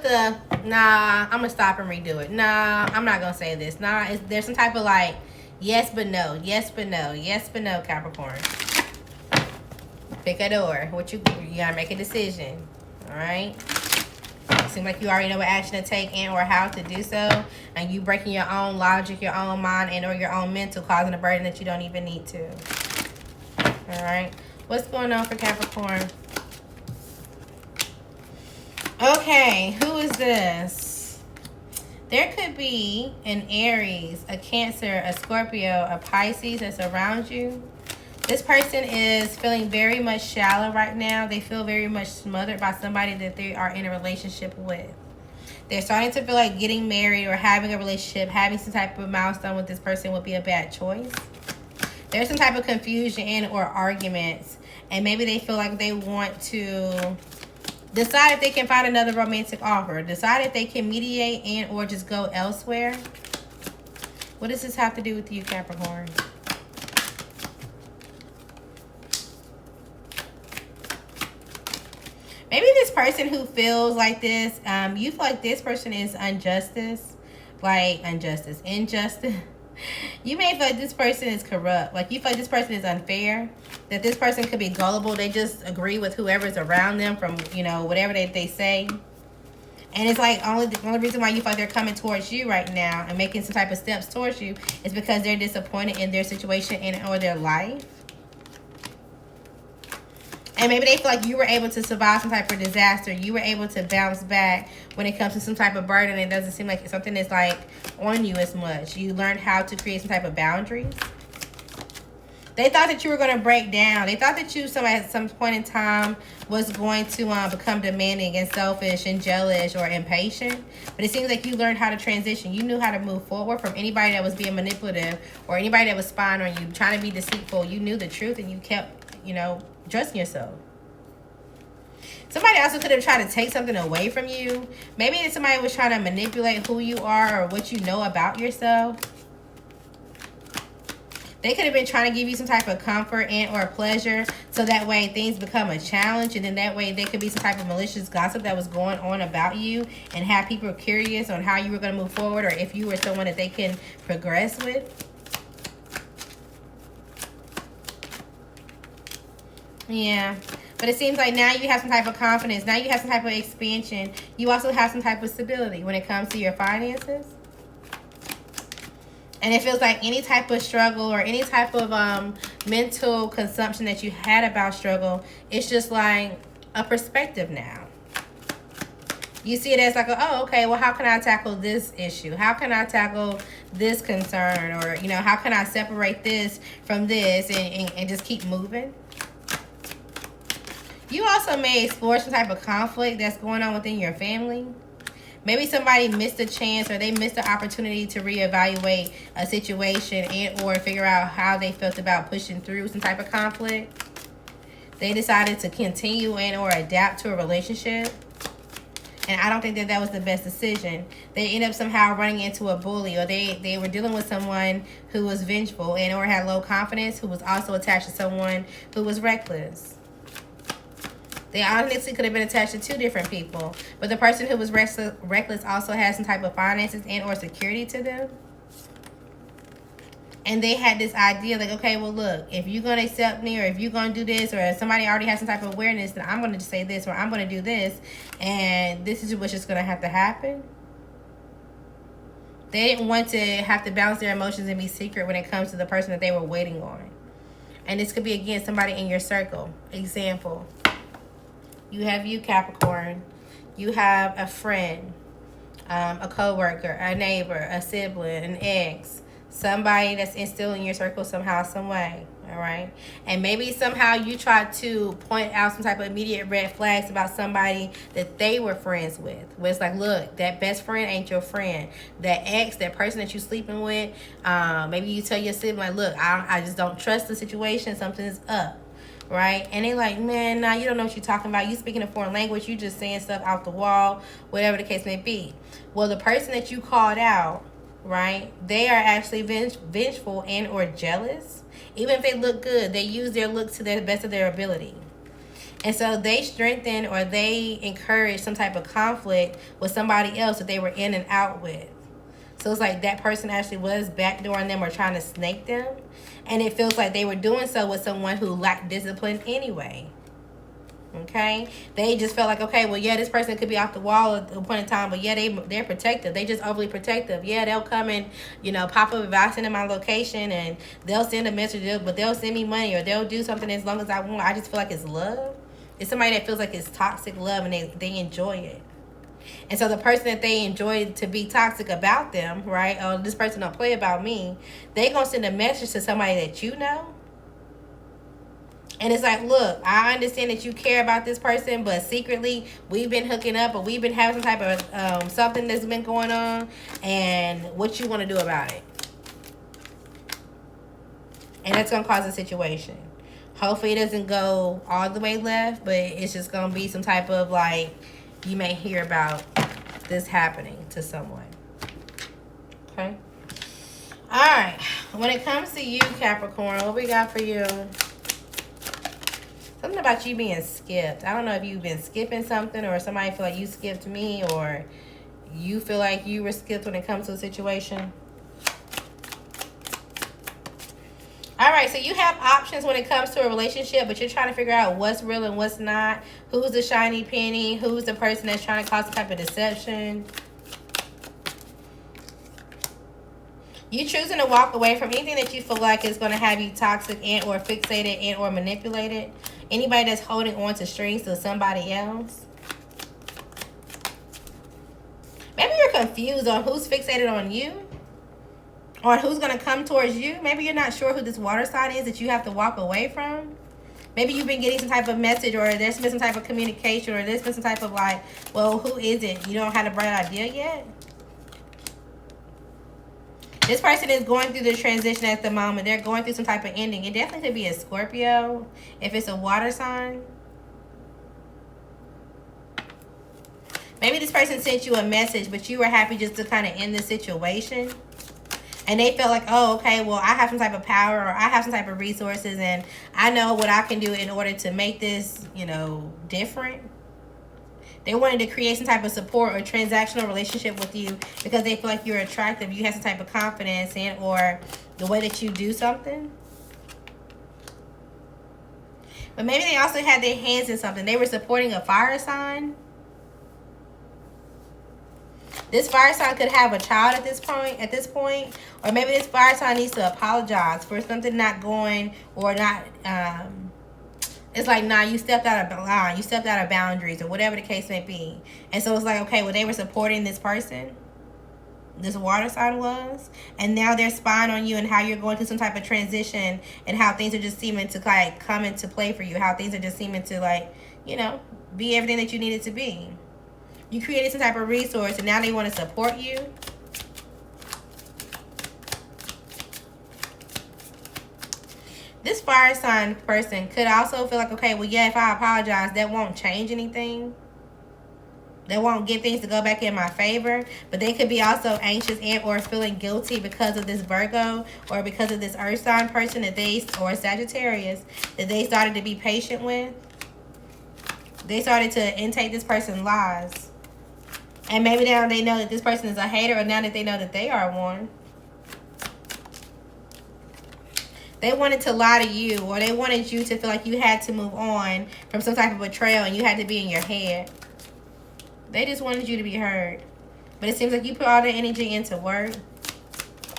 nah, I'm gonna stop and redo it. Nah, I'm not gonna say this. Nah, there's some type of like, yes but no, yes but no, yes but no, Capricorn. Pick a door. You gotta make a decision. Alright? Seems like you already know what action to take and or how to do so. And you breaking your own logic, your own mind, and or your own mental, causing a burden that you don't even need to. Alright? What's going on for Capricorn? Okay, who is this? There could be an Aries, a Cancer, a Scorpio, a Pisces that's around you. This person is feeling very much shallow right now. They feel very much smothered by somebody that they are in a relationship with. They're starting to feel like getting married or having a relationship, having some type of milestone with this person would be a bad choice. There's some type of confusion and or arguments. And maybe they feel like they want to decide if they can find another romantic offer. Decide if they can mediate and or just go elsewhere. What does this have to do with you, Capricorn? Maybe this person who feels like this, you feel like this person is injustice. You may feel like this person is corrupt. Like you feel like this person is unfair. That this person could be gullible. They just agree with whoever's around them from, you know, whatever they say. And it's like the only reason why you feel like they're coming towards you right now and making some type of steps towards you is because they're disappointed in their situation and or their life. And maybe they feel like you were able to survive some type of disaster. You were able to bounce back when it comes to some type of burden. It doesn't seem like it's something that's like on you as much. You learned how to create some type of boundaries. They thought that you were going to break down. They thought that you at some point in time was going to become demanding and selfish and jealous or impatient. But it seems like you learned how to transition. You knew how to move forward from anybody that was being manipulative or anybody that was spying on you, trying to be deceitful. You knew the truth and you kept, you know, trusting yourself. Somebody also could have tried to take something away from you. Maybe somebody was trying to manipulate who you are or what you know about yourself. They could have been trying to give you some type of comfort and or pleasure so that way things become a challenge, and then that way there could be some type of malicious gossip that was going on about you and have people curious on how you were going to move forward or if you were someone that they can progress with. Yeah. But it seems like now you have some type of confidence. Now you have some type of expansion. You also have some type of stability when it comes to your finances. And it feels like any type of struggle or any type of mental consumption that you had about struggle, it's just like a perspective now. You see it as like, oh, okay, well, how can I tackle this issue? How can I tackle this concern? Or, you know, how can I separate this from this and just keep moving? You also may explore some type of conflict that's going on within your family. Maybe somebody missed a chance or they missed the opportunity to reevaluate a situation and or figure out how they felt about pushing through some type of conflict. They decided to continue and or adapt to a relationship. And I don't think that was the best decision. They end up somehow running into a bully, or they were dealing with someone who was vengeful and or had low confidence, who was also attached to someone who was reckless. They honestly could have been attached to two different people. But the person who was reckless also has some type of finances and or security to them. And they had this idea like, okay, well, look, if you're going to accept me or if you're going to do this or if somebody already has some type of awareness, then I'm going to say this or I'm going to do this. And this is what's just going to have to happen. They didn't want to have to balance their emotions and be secret when it comes to the person that they were waiting on. And this could be, again, somebody in your circle. Example. You have you, Capricorn. You have a friend, a coworker, a neighbor, a sibling, an ex, somebody that's still in your circle somehow, some way. All right. And maybe somehow you try to point out some type of immediate red flags about somebody that they were friends with. Where it's like, look, that best friend ain't your friend. That ex, that person that you sleeping with, maybe you tell your sibling, like, look, I just don't trust the situation. Something's up. Right? And they like, man, nah, you don't know what you're talking about. You speaking a foreign language. You just saying stuff out the wall, whatever the case may be. Well, the person that you called out, right, they are actually vengeful and or jealous. Even if they look good, they use their look to the best of their ability. And so they strengthen or they encourage some type of conflict with somebody else that they were in and out with. So it's like that person actually was backdooring them or trying to snake them. And it feels like they were doing so with someone who lacked discipline anyway. Okay? They just felt like, okay, well, yeah, this person could be off the wall at a point in time, but yeah, they're protective. They just overly protective. Yeah, they'll come and, pop up if I send them my location, and they'll send a message, but they'll send me money or they'll do something as long as I want. I just feel like it's love. It's somebody that feels like it's toxic love and they enjoy it. And so the person that they enjoy to be toxic about them, right? Oh, this person don't play about me. They gonna send a message to somebody that you know. And it's like, look, I understand that you care about this person, but secretly we've been hooking up or we've been having some type of something that's been going on. And what you want to do about it? And that's gonna cause a situation. Hopefully it doesn't go all the way left, but it's just gonna be some type of like, you may hear about this happening to someone. Okay. All right. When it comes to you, Capricorn, what we got for you? Something about you being skipped. I don't know if you've been skipping something or somebody feel like you skipped me or you feel like you were skipped when it comes to a situation. All right, so you have options when it comes to a relationship, but you're trying to figure out what's real and what's not. Who's the shiny penny? Who's the person that's trying to cause some type of deception? You choosing to walk away from anything that you feel like is going to have you toxic and or fixated and or manipulated. Anybody that's holding on to strings to somebody else. Maybe you're confused on who's fixated on you. Or who's going to come towards you. Maybe you're not sure who this water sign is that you have to walk away from. Maybe you've been getting some type of message or there's been some type of communication or there's been some type of like, well, who is it? You don't have a bright idea yet. This person is going through the transition at the moment. They're going through some type of ending. It definitely could be a Scorpio if it's a water sign. Maybe this person sent you a message, but you were happy just to kind of end the situation. And they felt like, oh, okay, well, I have some type of power or I have some type of resources and I know what I can do in order to make this, different. They wanted to create some type of support or transactional relationship with you because they feel like you're attractive. You have some type of confidence in or the way that you do something. But maybe they also had their hands in something. They were supporting a fire sign. This fire sign could have a child at this point, or maybe this fire sign needs to apologize for something not going or not. It's like, nah, you stepped out of line, you stepped out of boundaries, or whatever the case may be. And so it's like, okay, well, they were supporting this person, this water sign was, and now they're spying on you and how you're going through some type of transition and how things are just seeming to like come into play for you, how things are just seeming to like, be everything that you need it to be. You created some type of resource and now they want to support you. This fire sign person could also feel like, okay, well, yeah, if I apologize, that won't change anything. That won't get things to go back in my favor. But they could be also anxious and or feeling guilty because of this Virgo or because of this earth sign person or Sagittarius that they started to be patient with. They started to intake this person's lies. And maybe now they know that this person is a hater, or now that they know that they are one. They wanted to lie to you, or they wanted you to feel like you had to move on from some type of betrayal and you had to be in your head. They just wanted you to be heard. But it seems like you put all the energy into work.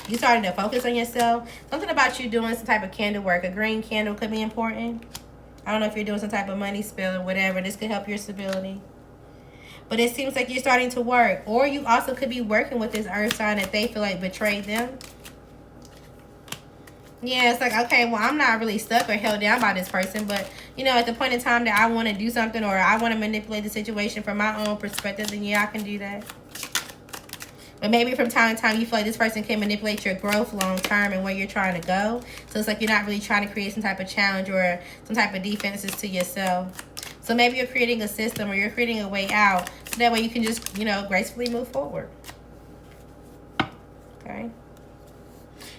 You started to focus on yourself. Something about you doing some type of candle work. A green candle could be important. I don't know if you're doing some type of money spill or whatever. This could help your stability. But it seems like you're starting to work. Or you also could be working with this earth sign that they feel like betrayed them. Yeah, it's like, okay, well, I'm not really stuck or held down by this person. But, at the point in time that I want to do something or I want to manipulate the situation from my own perspective, then yeah, I can do that. But maybe from time to time, you feel like this person can manipulate your growth long term and where you're trying to go. So it's like you're not really trying to create some type of challenge or some type of defenses to yourself. So maybe you're creating a system or you're creating a way out. So that way you can just, gracefully move forward. Okay.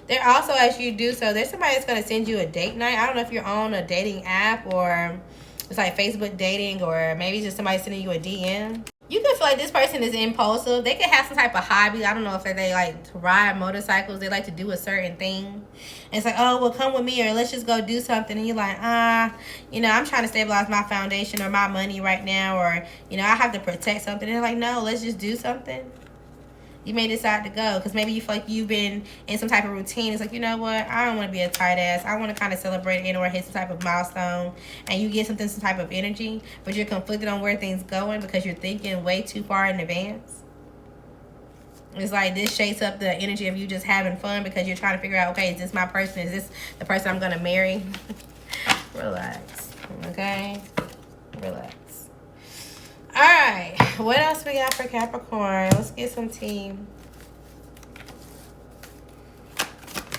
There also, as you do so, there's somebody that's going to send you a date night. I don't know if you're on a dating app or It's like Facebook dating, or maybe just somebody sending you a DM. You could feel like this person is impulsive. They could have some type of hobby. I don't know if they like to ride motorcycles. They like to do a certain thing. And it's like, oh, well, come with me, or let's just go do something. And you're like, you know, I'm trying to stabilize my foundation or my money right now, or, you know, I have to protect something. And they're like, no, let's just do something. You may decide to go because maybe you feel like you've been in some type of routine. It's like, you know what? I don't want to be a tight ass. I want to kind of celebrate it or hit some type of milestone. And you get some type of energy, but you're conflicted on where things going because you're thinking way too far in advance. It's like this shakes up the energy of you just having fun because you're trying to figure out, okay, is this my person? Is this the person I'm going to marry? Relax. Okay? Relax. Alright, what else we got for Capricorn? Let's get some tea.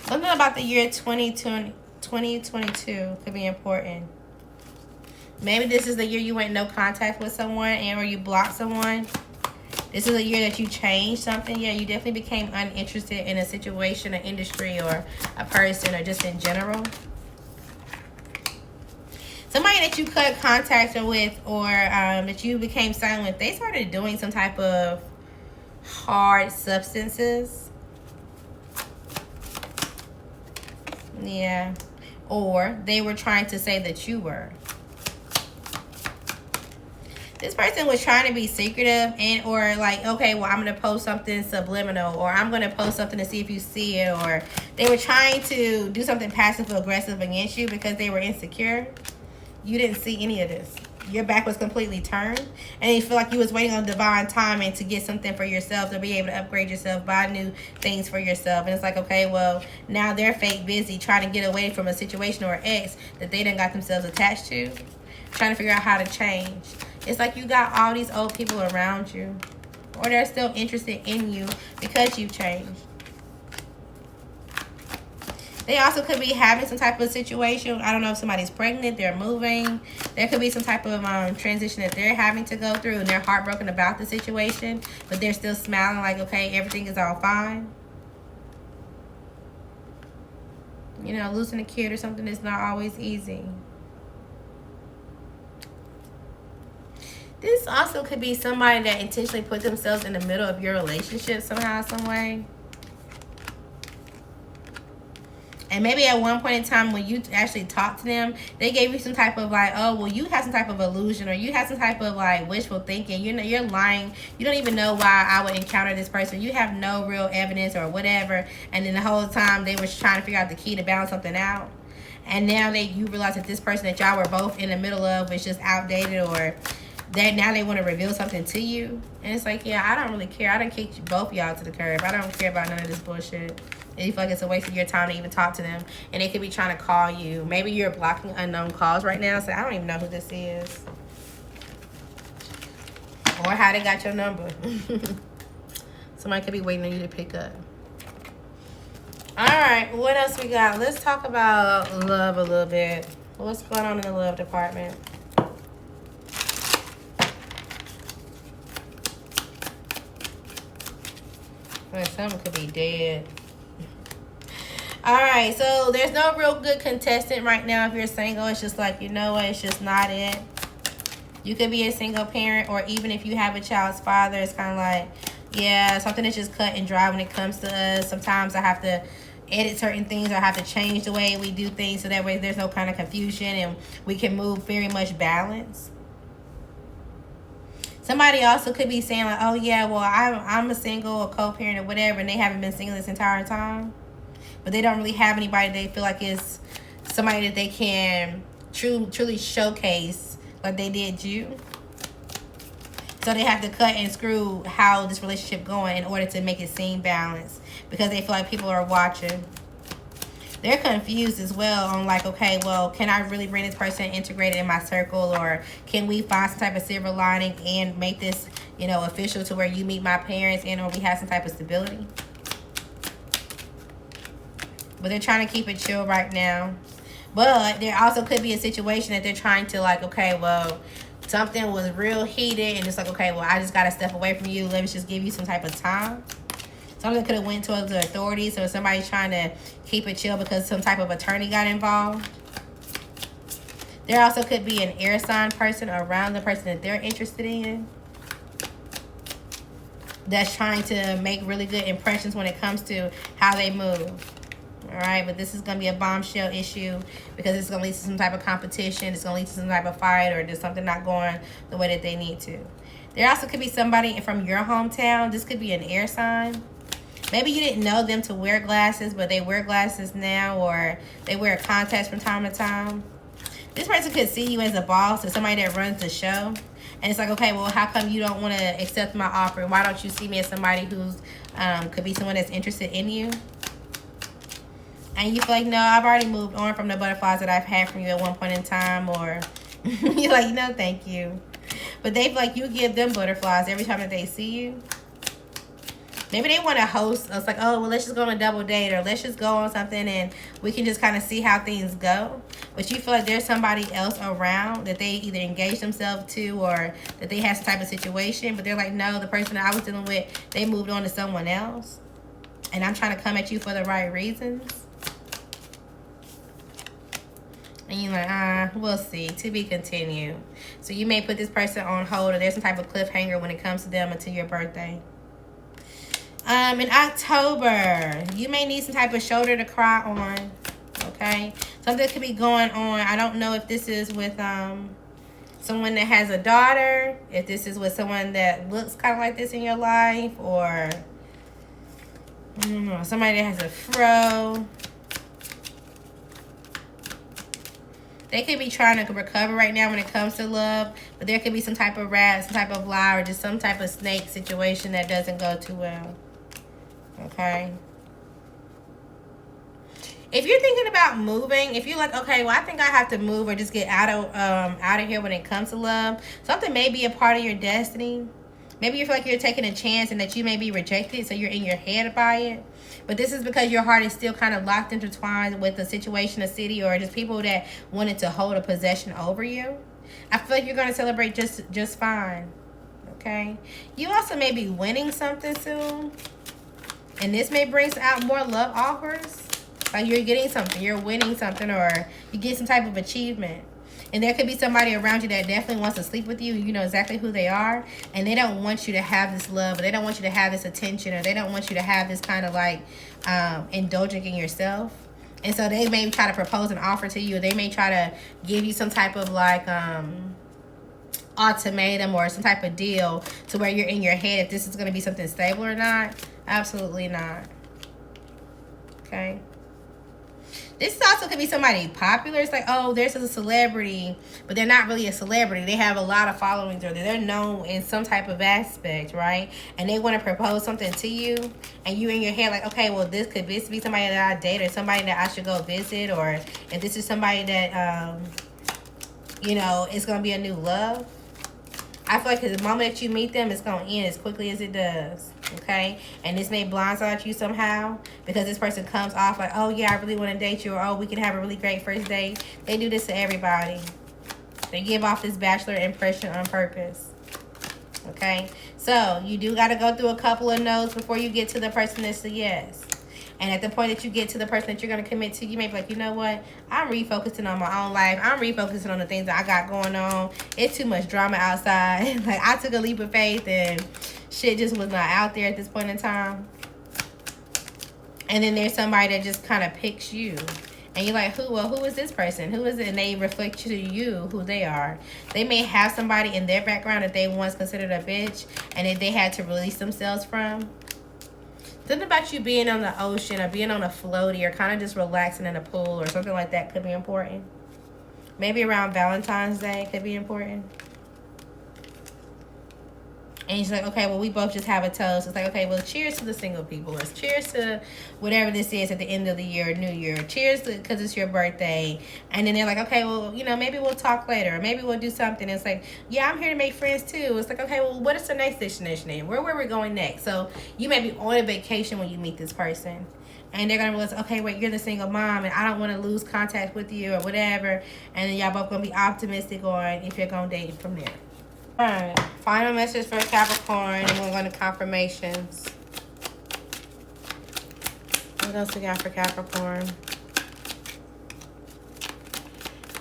Something about the year 2022 could be important. Maybe this is the year you went no contact with someone and or you blocked someone. This is a year that you changed something. Yeah, you definitely became uninterested in a situation, an industry, or a person, or just in general. Somebody that you cut contact with, or that you became silent with, they started doing some type of hard substances. Yeah. Or they were trying to say that you were. This person was trying to be secretive and or like, okay, well, I'm going to post something subliminal, or I'm going to post something to see if you see it, or they were trying to do something passive aggressive against you because they were insecure. You didn't see any of this. Your back was completely turned, and you feel like you was waiting on divine timing to get something for yourself, to be able to upgrade yourself, buy new things for yourself. And it's like, okay, well, now they're fake busy trying to get away from a situation or ex that they done got themselves attached to, trying to figure out how to change. It's like you got all these old people around you, or they're still interested in you because you've changed. They also could be having some type of situation. I don't know if somebody's pregnant, they're moving. There could be some type of transition that they're having to go through, and they're heartbroken about the situation, but they're still smiling like, okay, everything is all fine. You know, losing a kid or something is not always easy. This also could be somebody that intentionally put themselves in the middle of your relationship somehow, some way. And maybe at one point in time when you actually talked to them, they gave you some type of like, oh, well, you have some type of illusion, or you have some type of like wishful thinking. You know, you're lying. You don't even know why I would encounter this person. You have no real evidence or whatever. And then the whole time they were trying to figure out the key to balance something out. And now you realize that this person that y'all were both in the middle of is just outdated, or now they want to reveal something to you. And it's like, yeah, I don't really care. I done kicked both y'all to the curb. I don't care about none of this bullshit. And you feel like it's a waste of your time to even talk to them. And they could be trying to call you. Maybe you're blocking unknown calls right now. So I don't even know who this is. Or how they got your number. Somebody could be waiting on you to pick up. Alright, what else we got? Let's talk about love a little bit. What's going on in the love department? Someone could be dead. Alright, so there's no real good contestant right now if you're single. It's just like, you know what, it's just not it. You could be a single parent, or even if you have a child's father, it's kind of like, yeah, something that's just cut and dry when it comes to us. Sometimes I have to edit certain things, or I have to change the way we do things so that way there's no kind of confusion and we can move very much balanced. Somebody also could be saying like, oh yeah, well, I'm a single, a co-parent, or whatever, and they haven't been single this entire time. But they don't really have anybody they feel like is somebody that they can truly showcase like they did you. So they have to cut and screw how this relationship going in order to make it seem balanced, because they feel like people are watching. They're confused as well on like, okay, well, can I really bring this person integrated in my circle, or can we find some type of silver lining and make this, you know, official to where you meet my parents and or we have some type of stability? But they're trying to keep it chill right now. But there also could be a situation that they're trying to like, okay, well, something was real heated and it's like, okay, well, I just got to step away from you. Let me just give you some type of time. Something could have went towards the authorities, or somebody's trying to keep it chill because some type of attorney got involved. There also could be an air sign person around the person that they're interested in, that's trying to make really good impressions when it comes to how they move. All right, but this is going to be a bombshell issue because it's going to lead to some type of competition. It's going to lead to some type of fight, or just something not going the way that they need to. There also could be somebody from your hometown. This could be an air sign. Maybe you didn't know them to wear glasses, but they wear glasses now, or they wear contacts from time to time. This person could see you as a boss or somebody that runs the show. And it's like, okay, well, how come you don't want to accept my offer? Why don't you see me as somebody who's could be someone that's interested in you? And you feel like, no, I've already moved on from the butterflies that I've had from you at one point in time. Or you're like, no, thank you. But they feel like you give them butterflies every time that they see you. Maybe they want to host. It's like, oh, well, let's just go on a double date, or let's just go on something and we can just kind of see how things go. But you feel like there's somebody else around that they either engage themselves to, or that they have some type of situation. But they're like, no, the person that I was dealing with, they moved on to someone else. And I'm trying to come at you for the right reasons. And you're like, we'll see. To be continued. So you may put this person on hold, or there's some type of cliffhanger when it comes to them until your birthday. In October, you may need some type of shoulder to cry on. Okay? Something could be going on. I don't know if this is with someone that has a daughter, if this is with someone that looks kind of like this in your life, or I don't know, somebody that has a fro. They could be trying to recover right now when it comes to love, but there could be some type of rat, some type of lie, or just some type of snake situation that doesn't go too well. Okay? If you're thinking about moving, if you're like, okay, well, I think I have to move or just get out of here when it comes to love, something may be a part of your destiny. Maybe you feel like you're taking a chance and that you may be rejected, so you're in your head by it. But this is because your heart is still kind of locked, intertwined with a situation, a city, or just people that wanted to hold a possession over you. I feel like you're going to celebrate just fine. Okay? You also may be winning something soon. And this may bring out more love offers. Like you're getting something, you're winning something, or you get some type of achievement. And there could be somebody around you that definitely wants to sleep with you. You know exactly who they are. And they don't want you to have this love. Or they don't want you to have this attention. Or they don't want you to have this kind of like indulging in yourself. And so they may try to propose an offer to you. Or they may try to give you some type of like ultimatum or some type of deal to where you're in your head if this is going to be something stable or not. Absolutely not. Okay. This also could be somebody popular. It's like, oh, there's a celebrity, but they're not really a celebrity. They have a lot of followings, or they're known in some type of aspect, right? And they want to propose something to you, and you in your head like, okay, well, this could be somebody that I date, or somebody that I should go visit, or if this is somebody that, you know, it's going to be a new love. I feel like the moment that you meet them, it's going to end as quickly as it does. Okay? And this may blindside you somehow because this person comes off like, oh, yeah, I really want to date you, or oh, we can have a really great first date. They do this to everybody. They give off this bachelor impression on purpose. Okay? So, you do got to go through a couple of no's before you get to the person that's a yes. And at the point that you get to the person that you're going to commit to, you may be like, you know what? I'm refocusing on my own life. I'm refocusing on the things that I got going on. It's too much drama outside. Like, I took a leap of faith and shit just was not out there at this point in time. And then there's somebody that just kind of picks you. And you're like, who is this person? Who is it? And they reflect to you who they are. They may have somebody in their background that they once considered a bitch and that they had to release themselves from. Something about you being on the ocean or being on a floaty or kind of just relaxing in a pool or something like that could be important. Maybe around Valentine's Day could be important. And he's like, okay, well, we both just have a toast. It's like, okay, well, cheers to the single people. Let's cheers to whatever this is at the end of the year, New Year. Cheers because it's your birthday. And then they're like, okay, well, you know, maybe we'll talk later. Or maybe we'll do something. It's like, yeah, I'm here to make friends too. It's like, okay, well, what is the next destination? Where we're going next? So you may be on a vacation when you meet this person. And they're going to realize, okay, wait, you're the single mom, and I don't want to lose contact with you or whatever. And then y'all both going to be optimistic on if you're going to date from there. All right, final message for Capricorn, and we're going to confirmations. What else we got for Capricorn?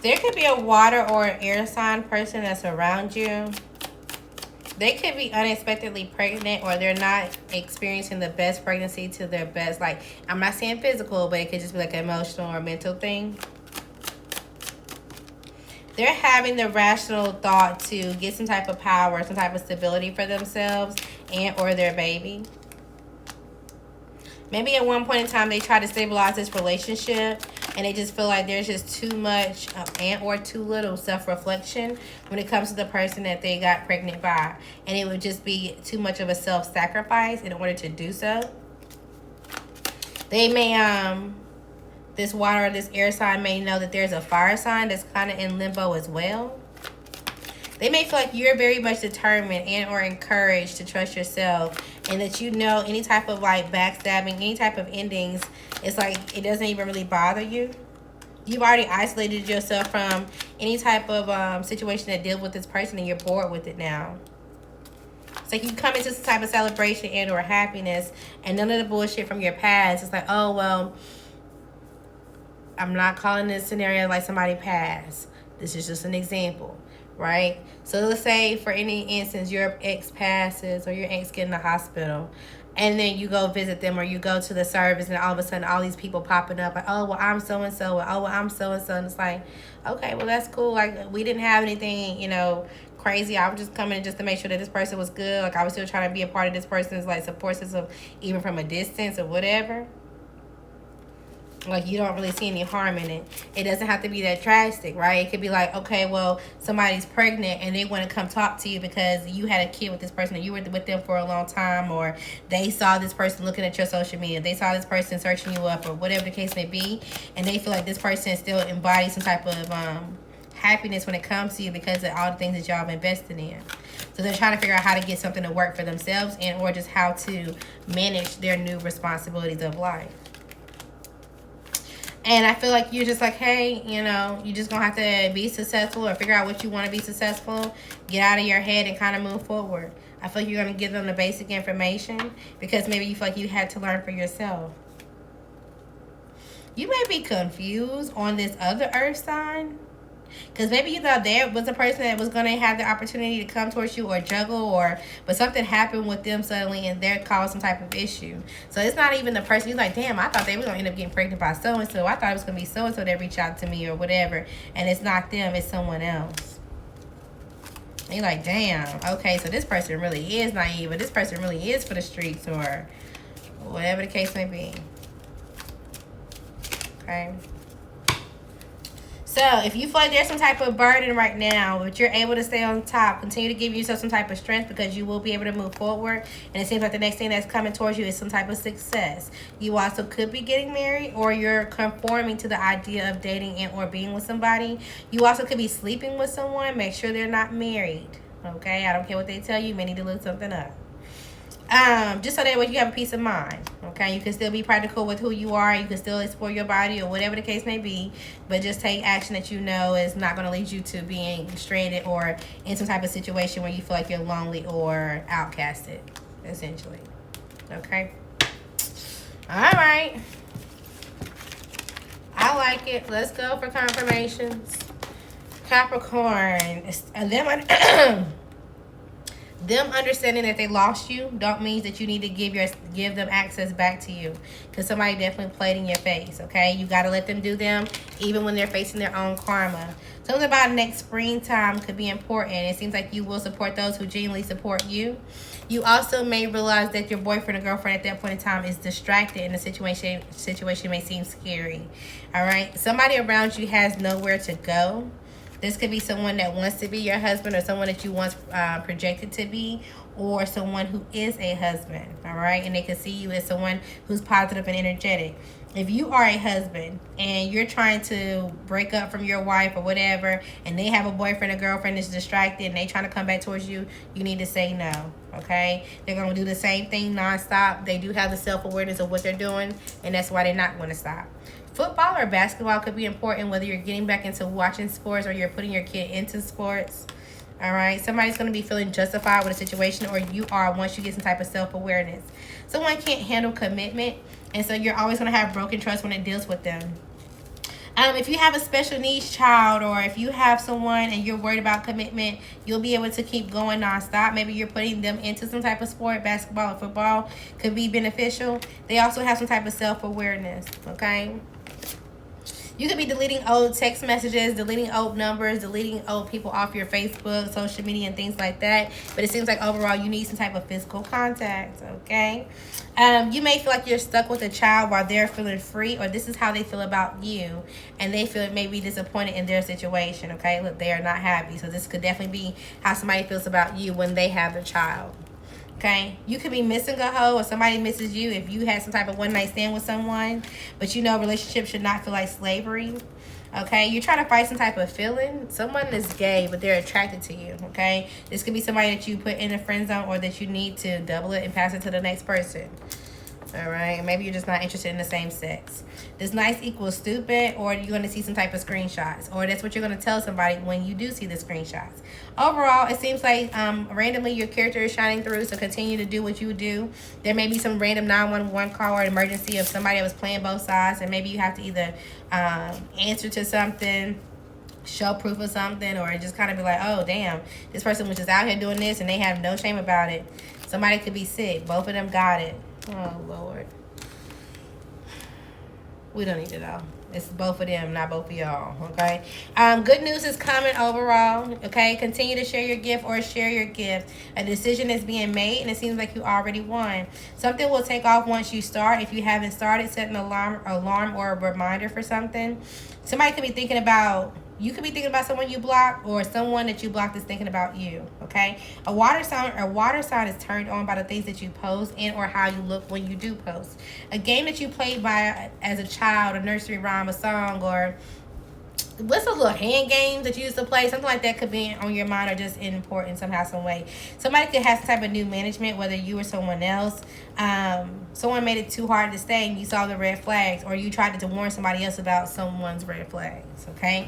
There could be a water or an air sign person that's around you. They could be unexpectedly pregnant, or they're not experiencing the best pregnancy to their best. Like, I'm not saying physical, but it could just be like an emotional or mental thing. They're having the rational thought to get some type of power, some type of stability for themselves and or their baby. Maybe at one point in time they try to stabilize this relationship and they just feel like there's just too much and or too little self-reflection when it comes to the person that they got pregnant by. And it would just be too much of a self-sacrifice in order to do so. They may, this water or this air sign may know that there's a fire sign that's kind of in limbo as well. They may feel like you're very much determined and or encouraged to trust yourself, and that you know any type of like backstabbing, any type of endings, it's like it doesn't even really bother you. You've already isolated yourself from any type of situation that deals with this person, and you're bored with it now. It's like you come into some type of celebration and or happiness, and none of the bullshit from your past. It's like, oh, well, I'm not calling this scenario like somebody passed. This is just an example. Right? So let's say for any instance your ex passes or your ex get in the hospital, and then you go visit them or you go to the service, and all of a sudden all these people popping up like, oh, well, I'm so and so, oh, well, I'm so and so, and it's like, okay, well, that's cool. Like, we didn't have anything, you know, crazy. I was just coming just to make sure that this person was good. Like, I was still trying to be a part of this person's like support system, even from a distance or whatever. Like, you don't really see any harm in it. It doesn't have to be that drastic, right? It could be like, okay, well, somebody's pregnant and they want to come talk to you because you had a kid with this person, or you were with them for a long time, or they saw this person looking at your social media, they saw this person searching you up, or whatever the case may be, and they feel like this person still embodies some type of happiness when it comes to you because of all the things that y'all have invested in. So they're trying to figure out how to get something to work for themselves, and or just how to manage their new responsibilities of life. And I feel like you're just like, hey, you know, you just going to have to be successful or figure out what you want to be successful. Get out of your head and kind of move forward. I feel like you're going to give them the basic information because maybe you feel like you had to learn for yourself. You may be confused on this other earth sign. Because maybe you thought there was a person that was going to have the opportunity to come towards you or juggle, but something happened with them suddenly and they're caused some type of issue. So it's not even the person. You're like, damn, I thought they were going to end up getting pregnant by so-and-so. I thought it was going to be so-and-so that reached out to me or whatever. And it's not them, it's someone else. And you're like, damn, okay, so this person really is naive, or this person really is for the streets, or whatever the case may be. Okay. So if you feel like there's some type of burden right now, but you're able to stay on top, continue to give yourself some type of strength, because you will be able to move forward. And it seems like the next thing that's coming towards you is some type of success. You also could be getting married, or you're conforming to the idea of dating and or being with somebody. You also could be sleeping with someone. Make sure they're not married. Okay? I don't care what they tell you. You may need to look something up. Just so that way you have a peace of mind. Okay, you can still be practical with who you are. You can still explore your body or whatever the case may be, but just take action that you know is not going to lead you to being stranded or in some type of situation where you feel like you're lonely or outcasted, essentially. Okay. All right. I like it. Let's go for confirmations. Capricorn. Them understanding that they lost you don't mean that you need to give them access back to you, because somebody definitely played in your face. Okay, you got to let them do them even when they're facing their own karma. Something about next springtime could be important. It seems like you will support those who genuinely support you. You also may realize that your boyfriend or girlfriend at that point in time is distracted, and the situation may seem scary. All right, somebody around you has nowhere to go. This could be someone that wants to be your husband, or someone that you once projected to be, or someone who is a husband, all right? And they can see you as someone who's positive and energetic. If you are a husband and you're trying to break up from your wife or whatever, and they have a boyfriend or girlfriend that's distracted and they trying to come back towards you, you need to say no, okay? They're going to do the same thing nonstop. They do have the self-awareness of what they're doing, and that's why they're not going to stop. Football or basketball could be important, whether you're getting back into watching sports or you're putting your kid into sports. All right. Somebody's going to be feeling justified with a situation, or you are once you get some type of self-awareness. Someone can't handle commitment, and so you're always going to have broken trust when it deals with them. If you have a special needs child, or if you have someone and you're worried about commitment, you'll be able to keep going nonstop. Maybe you're putting them into some type of sport, basketball or football could be beneficial. They also have some type of self-awareness, okay? You could be deleting old text messages, deleting old numbers, deleting old people off your Facebook, social media, and things like that. But it seems like overall you need some type of physical contact, okay? You may feel like you're stuck with a child while they're feeling free, or this is how they feel about you, and they feel maybe disappointed in their situation, okay? Look, they are not happy. So this could definitely be how somebody feels about you when they have a child. Okay, you could be missing a hoe, or somebody misses you if you had some type of one-night stand with someone, but you know relationships should not feel like slavery. Okay, you're trying to fight some type of feeling. Someone is gay, but they're attracted to you. Okay, this could be somebody that you put in a friend zone, or that you need to double it and pass it to the next person. All right, maybe you're just not interested in the same sex. This nice equals stupid, or you're going to see some type of screenshots, or that's what you're going to tell somebody when you do see the screenshots. Overall, it seems like randomly your character is shining through, so continue to do what you do. There may be some random 911 call or emergency of somebody that was playing both sides, and maybe you have to either answer to something, show proof of something, or just kind of be like, oh damn, this person was just out here doing this and they have no shame about it. Somebody could be sick. Both of them got it. Oh Lord, we don't need to know. It's both of them, not both of y'all. Okay. Good news is coming overall. Okay. Continue to share your gift, or share your gift. A decision is being made, and it seems like you already won. Something will take off once you start. If you haven't started, set an alarm or a reminder for something. Somebody could be thinking about. You could be thinking about someone you blocked, or someone that you blocked is thinking about you, okay? A water sign is turned on by the things that you post and or how you look when you do post. A game that you played as a child, a nursery rhyme, a song, or what's those little hand games that you used to play? Something like that could be on your mind, or just important somehow, some way. Somebody could have some type of new management, whether you or someone else. Someone made it too hard to stay and you saw the red flags, or you tried to warn somebody else about someone's red flags, okay?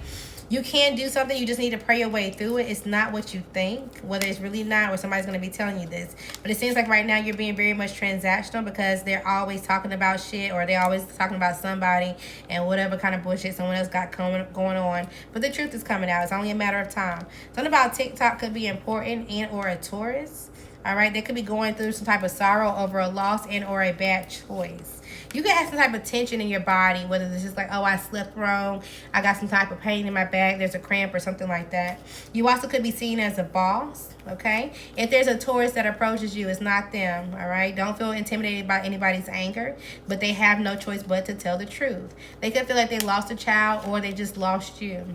You can do something. You just need to pray your way through it. It's not what you think, whether it's really not, or somebody's going to be telling you this. But it seems like right now you're being very much transactional, because they're always talking about shit, or they're always talking about somebody and whatever kind of bullshit someone else got going on. But the truth is coming out. It's only a matter of time. Something about TikTok could be important, and or a Taurus. All right, they could be going through some type of sorrow over a loss and or a bad choice. You could have some type of tension in your body, whether it's just like, oh, I slept wrong, I got some type of pain in my back, there's a cramp or something like that. You also could be seen as a boss, okay? If there's a Taurus that approaches you, it's not them, all right? Don't feel intimidated by anybody's anger, but they have no choice but to tell the truth. They could feel like they lost a child, or they just lost you.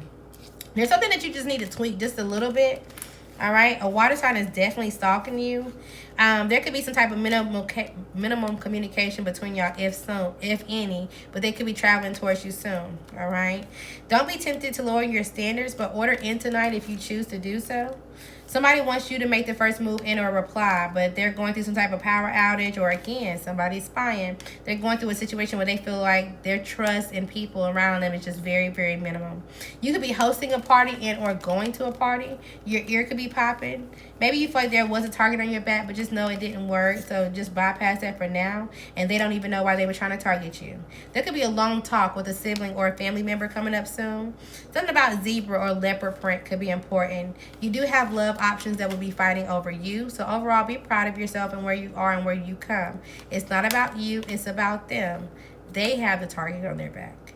There's something that you just need to tweak just a little bit. All right, a water sign is definitely stalking you. There could be some type of minimum communication between y'all, if any, but they could be traveling towards you soon. All right, don't be tempted to lower your standards, but order in tonight if you choose to do so. Somebody wants you to make the first move in or reply, but they're going through some type of power outage, or again, somebody's spying. They're going through a situation where they feel like their trust in people around them is just very, very minimum. You could be hosting a party and or going to a party. Your ear could be popping. Maybe you feel like there was a target on your back, but just know it didn't work. So just bypass that for now. And they don't even know why they were trying to target you. There could be a long talk with a sibling or a family member coming up soon. Something about zebra or leopard print could be important. You do have love options that will be fighting over you. So overall, be proud of yourself and where you are and where you come. It's not about you. It's about them. They have the target on their back.